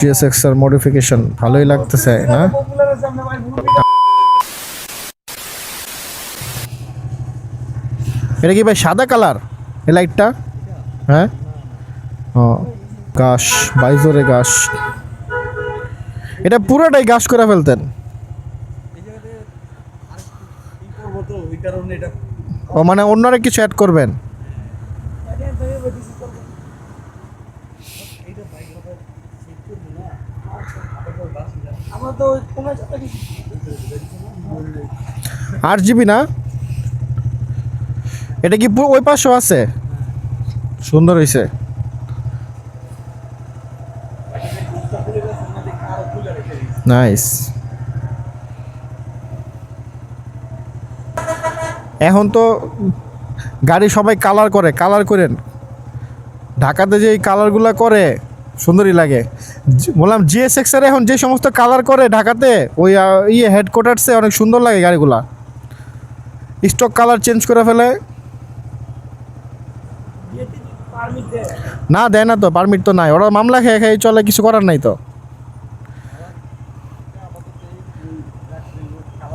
GSX এর modification ভালোই লাগতেছে না? এটা কি ভাই সাদা কালার এই লাইটটা? হ্যাঁ, ও গাশ বাইজোরে গাশ, এটা পুরোটাই গাশ করে ফেলতেন। ও মানে অন্যরা কিছু অ্যাড করবেন? RGB না, এটা কি ওই পাশেও আছে? সুন্দর হয়েছে। নাইস। এখন তো গাড়ি সবাই কালার করে, কালার করেন ঢাকাতে যে এই কালারগুলো করে সুন্দরই লাগে। বললাম GSX এর এখন যে সমস্ত কালার করে ঢাকাতে ওই হেডকোয়ার্টার্সে অনেক সুন্দর লাগে গাড়িগুলা, স্টক কালার চেঞ্জ করে ফেলে। না দেয় না তো, পারমিট তো নাই, ওরা মামলা খেয়ে খেয়ে চলে, কিছু করার নাই তো।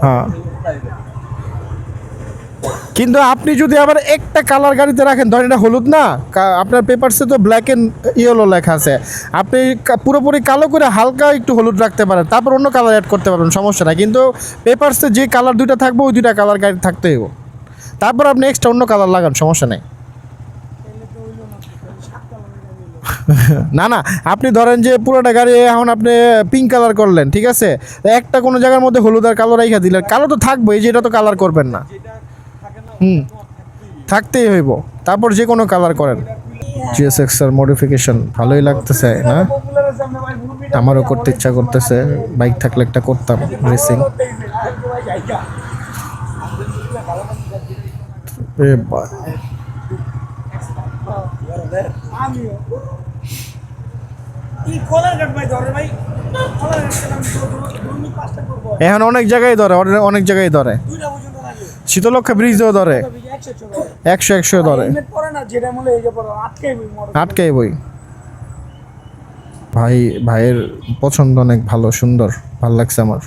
হ্যাঁ, কিন্তু আপনি যদি আবার একটা কালার গাড়িতে রাখেন, ধরেন এটা হলুদ না, আপনার পেপারসে তো ব্ল্যাক অ্যান্ড ইয়েলো লেখা আছে, আপনি পুরোপুরি কালো করে হালকা একটু হলুদ রাখতে পারেন, তারপর অন্য কালার অ্যাড করতে পারবেন, সমস্যা নাই। কিন্তু পেপারসে যে কালার দুইটা থাকবে ওই দুইটা কালার গাড়ি থাকতে হইব, তারপর আপনি এক্সট্রা অন্য কালার লাগান, সমস্যা নেই। না না, আপনি ধরেন যে পুরোটা গাড়ি এখন আপনি পিঙ্ক কালার করলেন, ঠিক আছে, একটা কোনো জায়গার মধ্যে হলুদ আর কালো রাইখা দিলেন, কালো তো থাকবে, এই যে এটা তো কালার করবেন না। হুম, থাকতেই হইব, তারপর যে কোনো কালার করেন। GSX এর মডিফিকেশন ভালোই লাগতেছে না? আমারও করতে ইচ্ছা করতেছে, বাইক থাকলে একটা করতাম রেসিং। এখন অনেক জায়গায় ধরে, অনেক জায়গায় ধরে, শীতলক্ষা ব্রিজেও ধরে, 100 ধরে, আটকাই বই। ভাইয়ের পছন্দ অনেক ভালো, সুন্দর, ভাল লাগছে আমার।